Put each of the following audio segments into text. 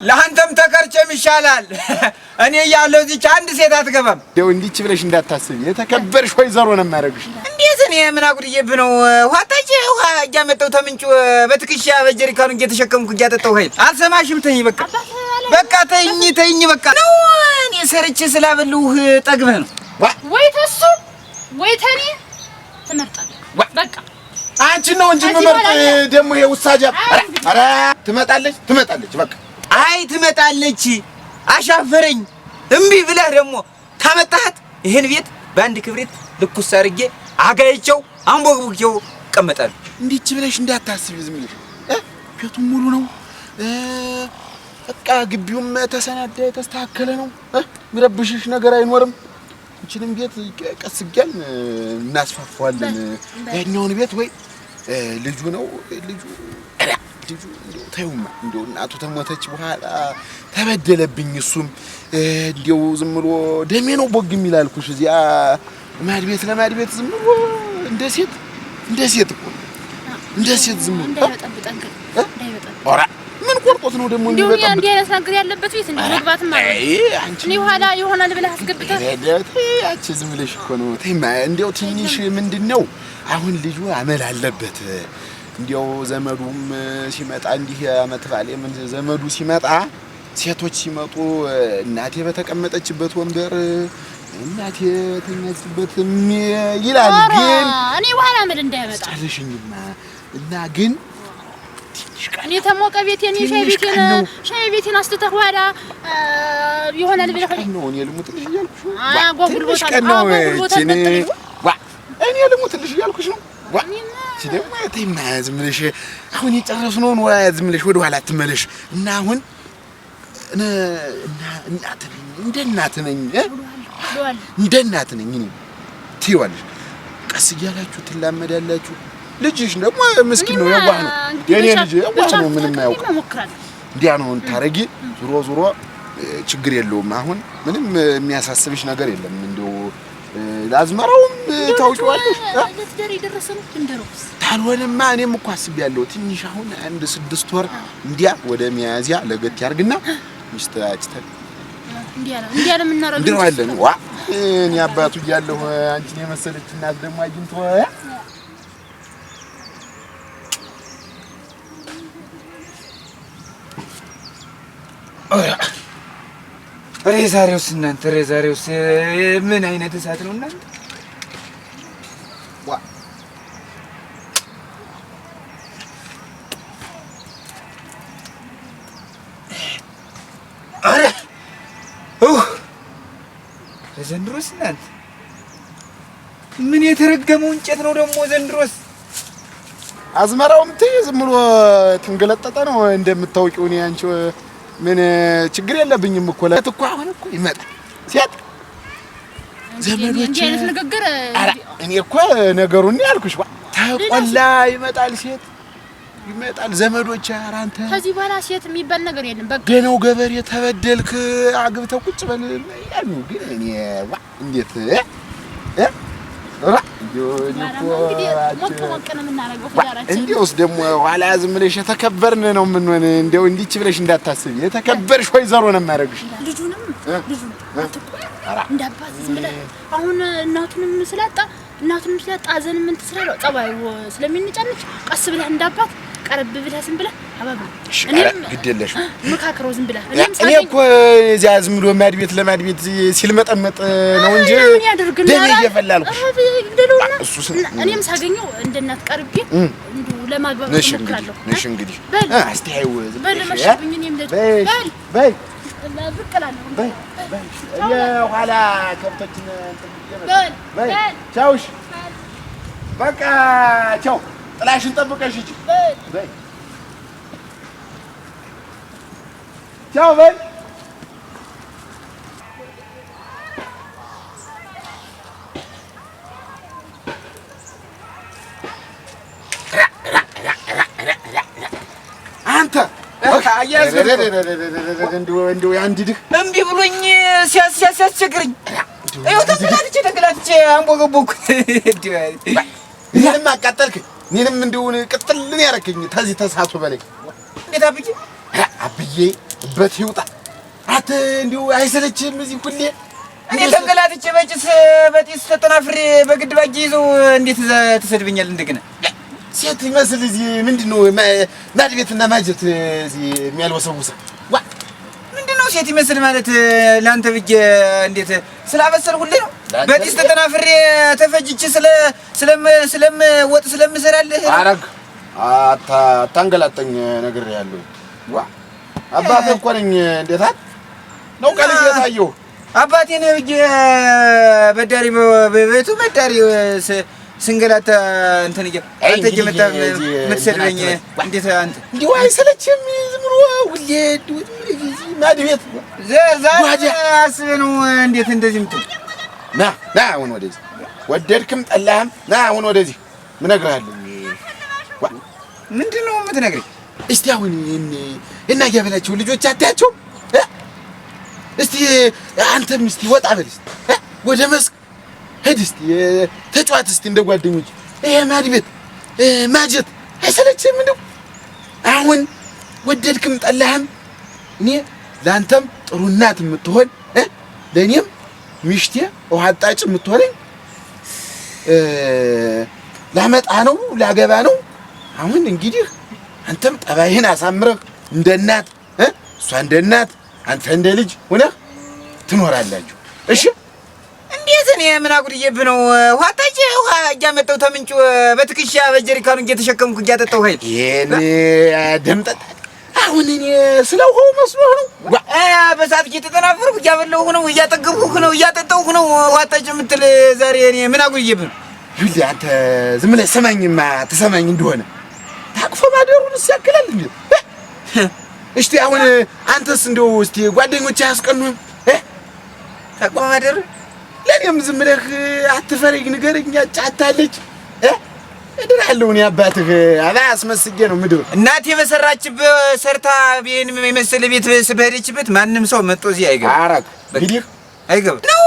ለአንተም ተከርቸም ይሻላል። እኔ ያለው እዚህ አንድ ሴት አትገባም። ደው እንዲች ብለሽ እንዳታስቢ የተከበርሽ ወይዘሮ ነው የማደርግሽ። እንዴት እኔ ምን አጉድዬብህ ነው? ዋታጭ ውሃ እያመጣሁ ተምንጩ በትክሻ በጀሪካኑ እየተሸከምኩ እያጠጣሁ ኃይል አልሰማሽም። ተኝ በቃ በቃ ተኝ በቃ ነው። እኔ ሰርቼ ስላበሉህ ጠግበህ ነው ወይ ተሱ ወይ ተኔ ትመርጣለህ። በቃ አንቺ ነው እንጂ መመርጥ ደግሞ የውሳጃ አረ ትመጣለች በቃ አይ ትመጣለች። አሻፈረኝ እምቢ ብለህ ደግሞ ታመጣሃት። ይሄን ቤት በአንድ ክብሪት ልኩስ አድርጌ አጋይቸው አንቦግቡጌው ቀመጣለሁ። እንዲች ብለሽ እንዳታስቢ ዝም ብለሽ ቤቱም ሙሉ ነው። በቃ ግቢውም ተሰናዳ የተስተካከለ ነው። ምረብሽሽ ነገር አይኖርም። እንችንም ቤት ቀስጋል እናስፋፋዋለን። ያኛውን ቤት ወይ ልጁ ነው ልጁ ተይውማ እንደው እናቱ ተሞተች በኋላ ተበደለብኝ። እሱም እንደው ዝም ብሎ ደሜ ነው ቦግ የሚላልኩሽ እዚያ ማድ ቤት ለማድ ቤት ዝም ብሎ እንደ ሴት እኮ እንደ ሴት ዝም ብሎ እንዳይበጠብጠን ኦራ ምን ቆርጦት ነው ደግሞ የሚበጠብጥ? እንዴ እንዴ አይነት ነገር ያለበት ቤት እንዴ መግባትም ማለት አንቺ እኔ ኋላ ይሆናል ብለህ አስገብተህ አንቺ ዝም ብለሽ እኮ ነው። ተይማ እንደው ትንሽ ምንድነው አሁን ልጁ አመል አለበት። እንዲያው ዘመዱም ሲመጣ እንዲህ አመት ባለ ምን ዘመዱ ሲመጣ ሴቶች ሲመጡ እናቴ በተቀመጠችበት ወንበር እናቴ ተኛችበት ይላል። ግን እኔ በኋላ ምን እንዳይመጣ ጨርሽኝማ እና ግን እኔ ተሞቀ ቤቴን ሻይ ቤቴን አስተተህ ኋላ ይሆናል ብለህ ነው እኔ ልሙትልሽ እያልኩሽ እኔ ልሙትልሽ እያልኩሽ ነው። ሲደማ ተይማዝ ምልሽ አሁን የጨረስነውን ወይ ዝምልሽ ወደ ኋላ ትመለሽ እና አሁን እንደ እናት ነኝ እኔ ትይዋለሽ። ቀስ እያላችሁ ትላመዳላችሁ። ልጅሽ ደግሞ ምስኪን ነው፣ የዋህ ነው። የኔ ልጅ የዋህ ነው፣ ምንም አያውቅም። እንዲያ ነው ታረጊ። ዙሮ ችግር የለውም። አሁን ምንም የሚያሳስብሽ ነገር የለም። እንደው ላዝመራውም ታውቂዋለሽ። ለትዳር የደረሰ ነው እንደሮስ ታልሆነማ እኔም እኮ አስቤያለሁ። ትንሽ አሁን አንድ 6 ወር እንዲያ ወደ ሚያዝያ ለገት ያርግና ሚስታጭተን እንዲያ ነው የምናረጋው። እንደዋለን ዋ እኔ አባቱ እያለሁ አንቺን የመሰለች እናት ደግሞ አግኝቶ ሬዛሬውስ እናንተ ሬዛሬውስ ምን አይነት እሳት ነው እናንተ? ዋ አረ ዘንድሮስ እናንተ ምን የተረገመው እንጨት ነው ደግሞ ዘንድሮስ? አዝመራውም ዝም ብሎ ትንገለጠጠ ነው እንደምታውቂው። እኔ አንቺ ምን ችግር የለብኝም እኮ ለትኳ አሁን እኮ ይመጣ ሲያጥ ዘመዶች እንዴ አይነት ንግግር አረ እኔ እኮ ነገሩን ያልኩሽ ተቆላ ይመጣል፣ ሴት ይመጣል፣ ዘመዶች አራንተ ከዚህ በኋላ ሴት የሚባል ነገር የለም። በቃ ደነው ገበሬ ተበደልክ አግብተው ቁጭ በል ያሉ ግን እኔ እንዴት እንዲያውስ ደግሞ ኋላ ዝም ብለሽ የተከበርን ነው የምንሆን። እንዲያው እንዲች ብለሽ እንዳታስቢ የተከበርሽ ወይዘሮ ነው የማደርግሽ። ልጁንም እንዳባት ዝም ብለህ አሁን እናቱንም ስላጣ አዘን ምን ትስራለው ጸባዩ ስለሚንጫነች ቀስ ብለህ እንዳባት ቀረብ ብለህ ዝም ብለህ አባባ እኔም ግዴለሽ መካከረው ዝም ብለህ እኔ እኮ እዚያ ዝም ብሎ ማድቤት ለማድቤት ሲልመጠመጥ ነው እንጂ ደም እየፈላልኩ እኔም ሳገኘው እንደ እናት ቀርቤ እንደው ለማግባባት እሞክራለሁ። ነሽ እንግዲህ አስተያየው ዝም በል መሽብኝ እኔም ልጅ በይ ብቅላለሁ የኋላ ከብቶችን በይ ቻውሽ በቃ ቻው። ጥላሽን ጠብቀሽ እጂ በይ ቻው በይ አንተ አያዝ እንደው ያንድድህ እምቢ ብሎኝ ሲያስቸግረኝ ይኸው ተንገላትቼ አንቦገቦኩት። እኔንም አቃጠልክ። እኔንም እንደው ቅጥልን ያረከኝ ተዚህ ተሳሱ በላይ እንዴት አብዬ በትይውጣ አት እንዲሁ አይሰለችም እዚህ ሁሌ እኔ ተንገላትቼ በጢስ ተጠናፍሬ በግድ ባጄ ይዘው እንዴት ተሰድብኛል እንደገና ሴት ይመስል እዚህ ምንድነው ማድቤትና ማጀት እዚህ የሚያልወሰውሰ ዋ ምንድነው ሴት ይመስል ማለት ላንተ ብዬ እንዴት ስላበሰልኩልህ ነው በጢስ ተጠናፍሬ ተፈጅቼ ስለም ወጥ ስለምሰራልህ አረግ አታንገላጠኝ ነገር ያለው ዋ አባቴ እኮ ነኝ እንዴት ነው ቃል እየታየው አባቴ ነው ብዬ በዳሪ በቤቱ በዳሪ ስንገላታ እንትን አንተ እየመጣ የምትሰድበኝ እንዴት አንተ እንዲሁ አይሰለችም ዝም ብሎ ሁሌ ማድቤት ዛሬ አስበህ ነው እንዴት እንደዚህ የምትል ና አሁን ወደዚህ ወደድክም ጠላህም ና አሁን ወደዚህ ምን እነግርሃለሁ ምንድን ነው የምትነግረኝ እስቲ አሁን እና ያበላቸው ልጆች አታያቸውም እስቲ አንተም እስቲ ወጣ በል እስቲ ወደ መስክ ሄድ እስቲ ተጫዋት እስቲ እንደ ጓደኞች ይሄ ማድቤት ማጀት አይሰለችም እንደው አሁን ወደድክም ጠላህም እኔ ላንተም ጥሩ እናት የምትሆን ለኔም ሚሽቴ ውሃ አጣጭ የምትሆነኝ ላመጣ ነው ላገባ ነው አሁን እንግዲህ አንተም ጠባይህን አሳምረህ እንደ እናት እሷ እንደ እናት አንተ እንደ ልጅ ሆነህ ትኖራላችሁ እሺ እንዴት እኔ ምን አጉድዬብህ ነው ውሃ አጣጭ ውሃ እያመጣሁ ተምንጩ በትክሻ በጀሪካኑ እየተሸከምኩ እያጠጣሁ ኃይል ይሄን ደምጠጣ አሁን እኔ ስለውሃው መስሎህ ነው በሰዓት እየተጠናፈርኩ እያበላሁ ነው እያጠገብኩህ ነው እያጠጣሁ ነው ውሃ አጣጭ የምትል ዛሬ እኔ ምን አጉድዬብህ ነው ይኸውልህ አንተ ዝም ብለህ ስማኝማ ትሰማኝ እንደሆነ ታቅፎ ማደሩንስ ያክላል እንዴ እስቲ አሁን አንተስ እንደው እስቲ ጓደኞች አያስቀኑም ታቅፎ ማደሩ ለኔም ዝም ብለህ አትፈሪግ ንገረኝ አጫታለች እድራለሁ እኔ አባትህ አስመስጌ ነው ምድር እናቴ በሰራችበት ሰርታ ቤን የመሰለ ቤት በሄደችበት ማንም ሰው መጥቶ እዚህ አይገባ አራክ እንግዲህ አይገባ ነው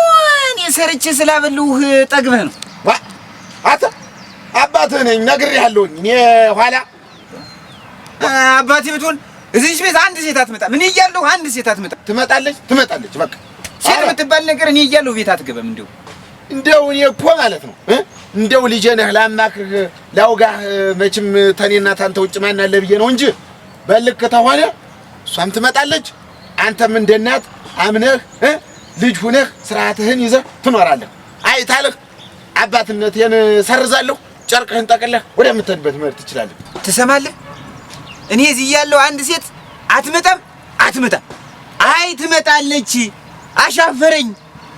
እኔ ሰርቼ ስላበሉህ ጠግበህ ነው ዋ አታ አባትህ ነኝ ነግሬሃለሁ እኔ ኋላ አባቴ ብትሆን እዚህ ቤት አንድ ሴት አትመጣም እኔ እያለሁ አንድ ሴት አትመጣም ትመጣለች በቃ ሴት የምትባል ነገር እኔ እያለሁ ቤት አትገባም እንደው እኔ እኮ ማለት ነው እንደው ልጄ ነህ ላማክርህ ላውጋህ መቼም ተኔና ታንተ ውጭ ማን አለ ብዬ ነው እንጂ በልክ ተሆነ እሷም ትመጣለች አንተም እንደ እናት አምነህ ልጅ ሁነህ ስርዓትህን ይዘህ ትኖራለህ አይታለህ አባትነቴን ሰርዛለሁ ጨርቅህን ጠቅለህ ወደምትሄድበት መሄድ ትችላለህ ትሰማለህ እኔ እዚህ እያለሁ አንድ ሴት አትመጣም አይ ትመጣለች አሻፈረኝ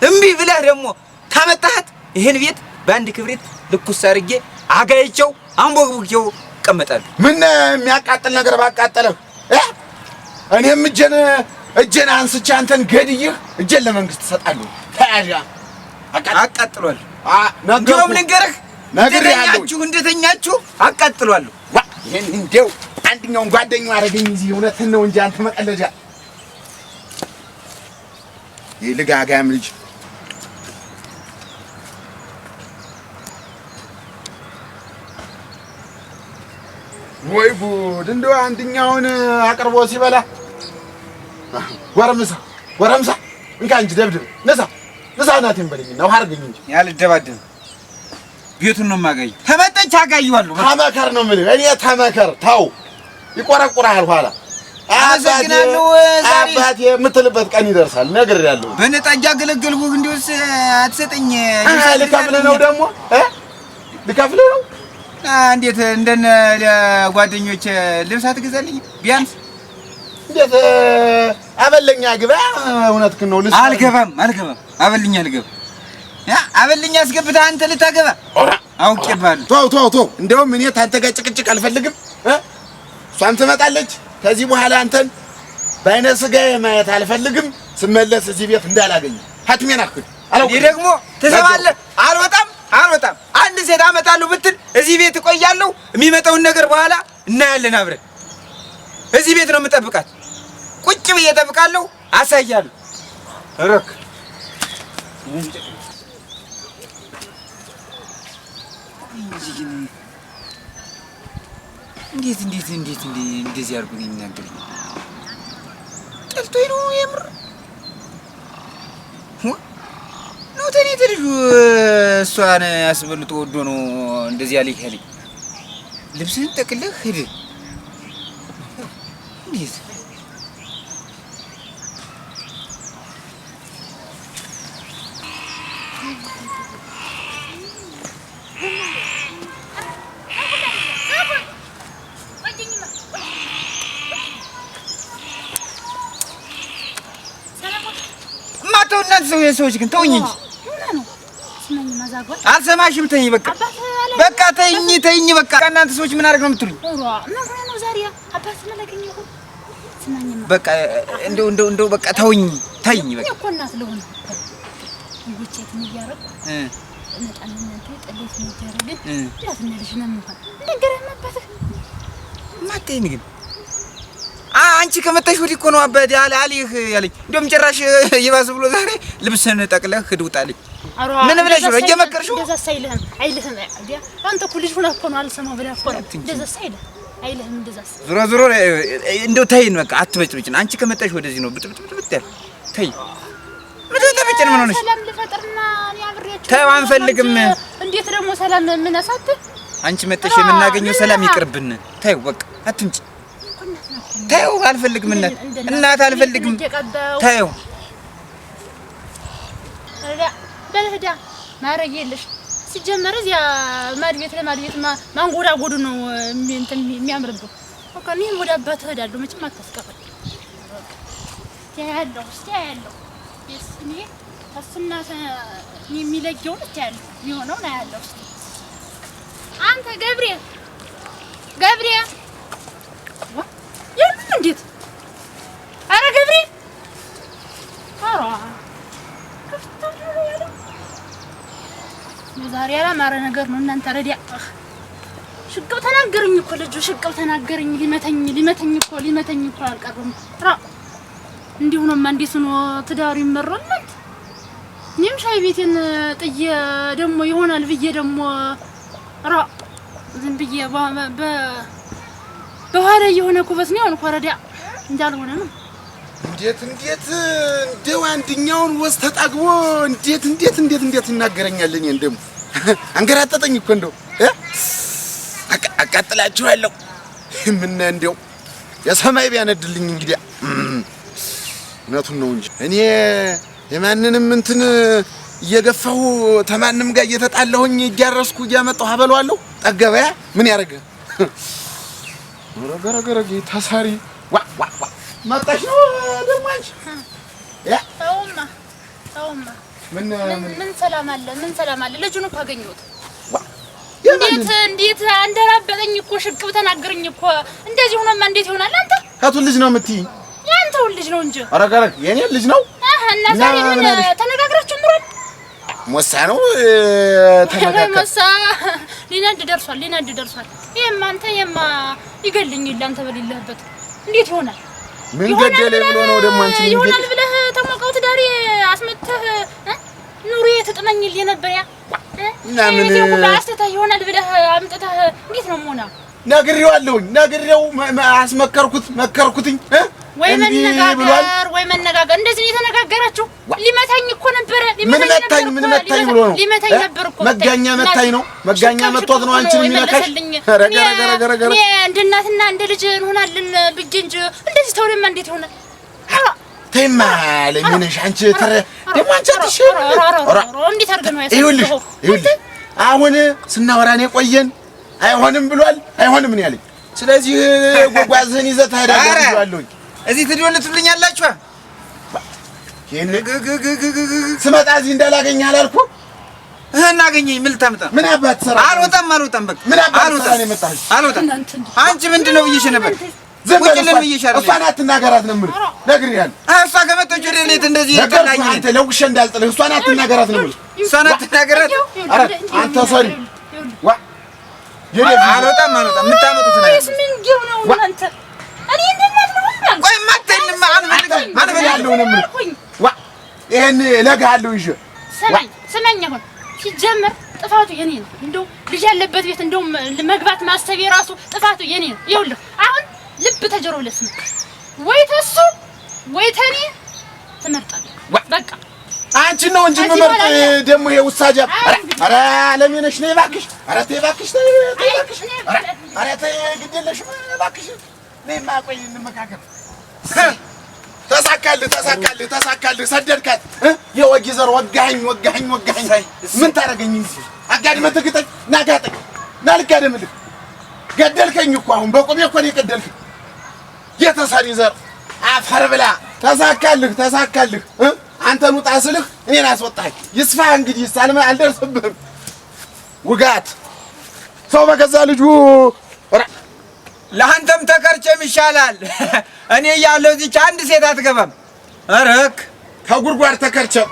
እምቢ ብለህ ደግሞ ታመጣሃት ይሄን ቤት በአንድ ክብሪት ልኩስ አድርጌ አጋይቸው አንቦግቡጌው እቀመጣለሁ ምን የሚያቃጥል ነገር ባቃጠለህ እኔም እጄን አንስቼ አንተን ገድዬህ እጄን ለመንግስት እሰጣለሁ ተያዣ አቃጥሏል ነገሩም ልንገርህ እንደተኛችሁ አቃጥሏል ይሄን እንደው አንደኛውን ጓደኛው አረገኝ እዚህ እውነትን ነው እንጂ አንተ መቀለጃ ይልጋጋም ልጅ ወይ ጉድ እንደው አንደኛውን አቅርቦ ሲበላ ወረምሳ እንካ እንጂ ደብድብ ነሳ ናቴን በለኝና ውሃ አድርገኝ እንጂ ያልደባደብ ቤቱን ነው የማጋየው ተመጠች አጋየዋለሁ ተመከር ነው የምልህ እኔ ተመከር ታው ይቆረቁራል ኋላ አመሰግናለሁ አባቴ የምትልበት ቀን ይደርሳል ነግሬያለሁ በነጣ እያገለገልኩህ እንዲውስ አትሰጠኝ ልከፍልህ ነው ደግሞ ልከፍልህ ነው እንዴት እንደነ ጓደኞች ልብስ አትገዛልኝ ቢያንስ እንዴት አበለኛ ግባ እውነትህን ነው ልብስ አልገባም አበልኛ አልገባ አበልኛ አስገብተህ አንተ ልታገባ አውቄብሃለሁ ተው እንደውም እኔ ታንተ ጋር ጭቅጭቅ አልፈልግም እሷም ትመጣለች ከዚህ በኋላ አንተን በአይነ ስጋዬ ማየት አልፈልግም ስመለስ እዚህ ቤት እንዳላገኝ ሀትሜን አክል እኔ ደግሞ ትሰማለህ አልወጣም አንድ ሴት አመጣለሁ ብትል እዚህ ቤት እቆያለሁ የሚመጣውን ነገር በኋላ እናያለን አብረን እዚህ ቤት ነው የምጠብቃት ቁጭ ብዬ እጠብቃለሁ አሳያለሁ እረክ እንዴት እንደዚህ አድርጎ ነው የሚናገረኝ ጠልቶኝ ነው የምር ነው ተኔ ትልጁ እሷን ያስበልጦ ወዶ ነው እንደዚህ ያለኝ ያለኝ ልብስህን ጠቅልለህ ሂድ እንዴት ሰዎች ግን ተውኝ እንጂ አልሰማሽም። ተይኝ በቃ በቃ ተይኝ በቃ እናንተ ሰዎች ምን አደረግ ነው የምትሉኝ? በቃ እንደው በቃ ተውኝ በቃ ማተኝ ግን አንቺ ከመጣሽ ወዲህ እኮ ነው አባቴ አልህ ያለኝ። እንደውም ጭራሽ ይባስ ብሎ ዛሬ ልብስህን ጠቅለህ ሂድ ውጣልኝ። ምን ብለሽ ነው እየመከርሽው? እንደዛ ሳይልህም አይልህም አይዲያ አንተ እኮ ልጅ ሆነህ እኮ ነው አልሰማው ብለህ እኮ ነው እንደዛ ሳይልህ አይልህም። እንደዛ ዞሮ እንደው ተይን በቃ አትበጭብጭን። አንቺ ከመጣሽ ወደዚህ ነው ብጥብጥ ያለ ተይ ምትበጭን ምን ሆነሽ? ሰላም ልፈጥርና እኔ አብሬያችሁ ተው አንፈልግም። እንዴት ደግሞ ሰላም ምን አሳት አንቺ መጥተሽ የምናገኘው ሰላም ይቅርብን። ተይው በቃ አትምጪ። ተይው አልፈልግም። እናት አልፈልግም። ተይው በልህዳ ማረግ የለሽ ሲጀመር እዚያ ማድቤት ለማድቤት ማንጎዳጎዱ ነው እንትን የሚያምርብህ በቃ እኔም ወደ አባትህ እሄዳለሁ። መቼም አታስቀፈል ያያለሁ እኔ እሱና የሚለየውን እታያለሁ የሚሆነውን አያለሁ። አንተ ገብሬ እንዴት አረ ገብሬ አራ ዛሬ ያላማረ ነገር ነው እናንተ ረዲያ ሽቀው ተናገረኝ እኮ ልጁ ሽቀው ተናገረኝ። ሊመተኝ እኮ አልቀረም። ራ እንዲሁ ነውማ እንዴት ነው ትዳሩ ይመራል? እኔም ሻይ ቤቴን ጥዬ ደግሞ ይሆናል ብዬ ደግሞ ራ ዝም ብዬ በኋላ የሆነ ኩበት ነው እንኳን ረዲያ እንዳልሆነ ነው። እንዴት እንደው አንድኛውን ወስ ተጣግቦ እንዴት ይናገረኛል? እኔ እንደም አንገራጠጠኝ እኮ እንደው አቃጥላችኋለሁ። ምን እንደው የሰማይ ቢያነድልኝ እንግዲህ እውነቱን ነው እንጂ እኔ የማንንም እንትን እየገፋሁ ተማንም ጋር እየተጣላሁኝ እያረስኩ እያመጣሁ አበለዋለሁ። ጠገበያ ምን ያደርግ ረገረገ ታሳሪ ዋ መጣሽ ነው ደግሞ አንቺ ተውማ ምን ሰላም አለ ልጁን እኮ አገኘሁት። እንዴት አንደራበጠኝ እኮ ሽቅብ ተናገረኝ እኮ እንደዚህ ሆነማ እንዴት ይሆናል? አንተ ካቱን ልጅ ነው የምትይኝ? ያንተው ልጅ ነው እንጂ አረጋረ የኔ ልጅ ነው። እና ዛሬ ምን ተነጋግራችሁ ምሮን ሞሳ ነው ተነጋግራ ሞሳ ሊናድ ደርሷል። ይሄማ አንተ ይገልኝ ይላንተ በሌለህበት እንዴት ይሆናል? ምን ገደለ ብሎ ነው ደግሞ አንቺ ምን ይሆናል ብለህ ተሞቀው ትዳሪ አስመተህ ኑሪ ተጥመኝል የነበር ያ እና ምን አስተታ ይሆናል ብለህ አምጥተህ እንዴት ነው ሞና? ነግሬው መከርኩትኝ ወይ መነጋገር እንደዚህ የተነጋገራችሁ ሊመታኝ እኮ ነበር። ምን መታኝ ብሎ ነው? ሊመታኝ ነበር እኮ መጋኛ መታኝ ነው። መጋኛ መጥቶት ነው አንቺን የሚነካሽ። ረገረገረገረ እንደ እናትና እንደ ልጅ እንሆናለን ብዬ እንጂ እንደዚህ ተውለማ እንዴት ይሆናል? ተይማ ለምንሽ አንቺ ደግሞ አንቺ አትሽም። እንዴት አድርገህ ነው ይኸውልሽ አሁን ስናወራኔ ቆየን። አይሆንም ብሏል። አይሆንም ምን ያለኝ። ስለዚህ ጓጓዝህን ይዘህ ታዳጋለህ። እዚህ ትደውልልኛላችሁ። ስመጣ እዚህ እንዳላገኘህ አላልኩም? እናገኘኝ ምን ልታመጣ? ምን አባት ሰራ? አልወጣም በቃ ምን አባት ሰራ ነው የመጣህ? አልወጣም። አንቺ ምንድን ነው ብዬሽ ነበር? ወጭልን ብዬሻለሁ። እሷን አትናገራት ነው የምልህ። ነግሬሃለሁ። እሷ ከመጣች ወደ እኔ እንደዚህ ይቀላኝ። አንተ ለውሽ እንዳልጥልህ እሷን አትናገራት ነው የምልህ። እሷን አትናገራት። ኧረ አንተ ሰሪ ዋ አልወጣም። የምታመጡት ነው እሱ ምን ጊው ነው እናንተ? እኔ እንደናት ነው ማለት ቆይ ማተኝማ አንፈልግም ነው የምልህ። ዋ ይሄን እለግሃለሁ ይዤ ስመኝ አሁን ሲጀመር ጥፋቱ የኔ ነው። እንደው ልጅ ያለበት ቤት እንደው መግባት ማሰብ የራሱ ጥፋቱ የኔ ነው። ይኸውልህ አሁን ልብ ተጀሮ ለስም ወይ ተሱ ወይ ተኔ ትመርጣለህ። በቃ አንቺ ነው እንጂ መመርጥ ደግሞ የውሳጃ ኧረ አለሜ ነሽ ነይ እባክሽ ኧረ ተይ እባክሽ ተይ እባክሽ ኧረ ተይ ግድ የለሽም እባክሽ ነይማ ቆይ እንመካከር ተሳካልህ ሰደድካት የወጊ ዘር ወጋኸኝ ምን ታደርገኝ እንጂ አጋድመህ ትግጠኝ ናጋጠኝ ናልጋደምልህ ገደልከኝ እኮ አሁን በቁሜ እኮ ነው የገደልከኝ የተሰሪ ዘር አፈር ብላ ተሳካልህ አንተን ውጣ ስልህ እኔን አስወጣኝ ይስፋ እንግዲህ አልደርስብህም ውጋት ሰው በገዛ ልጁ ለአንተም ተከርቸም ይሻላል እኔ ያለው እዚች አንድ ሴት አትገባም አረክ ከጉድጓድ ተከርቸም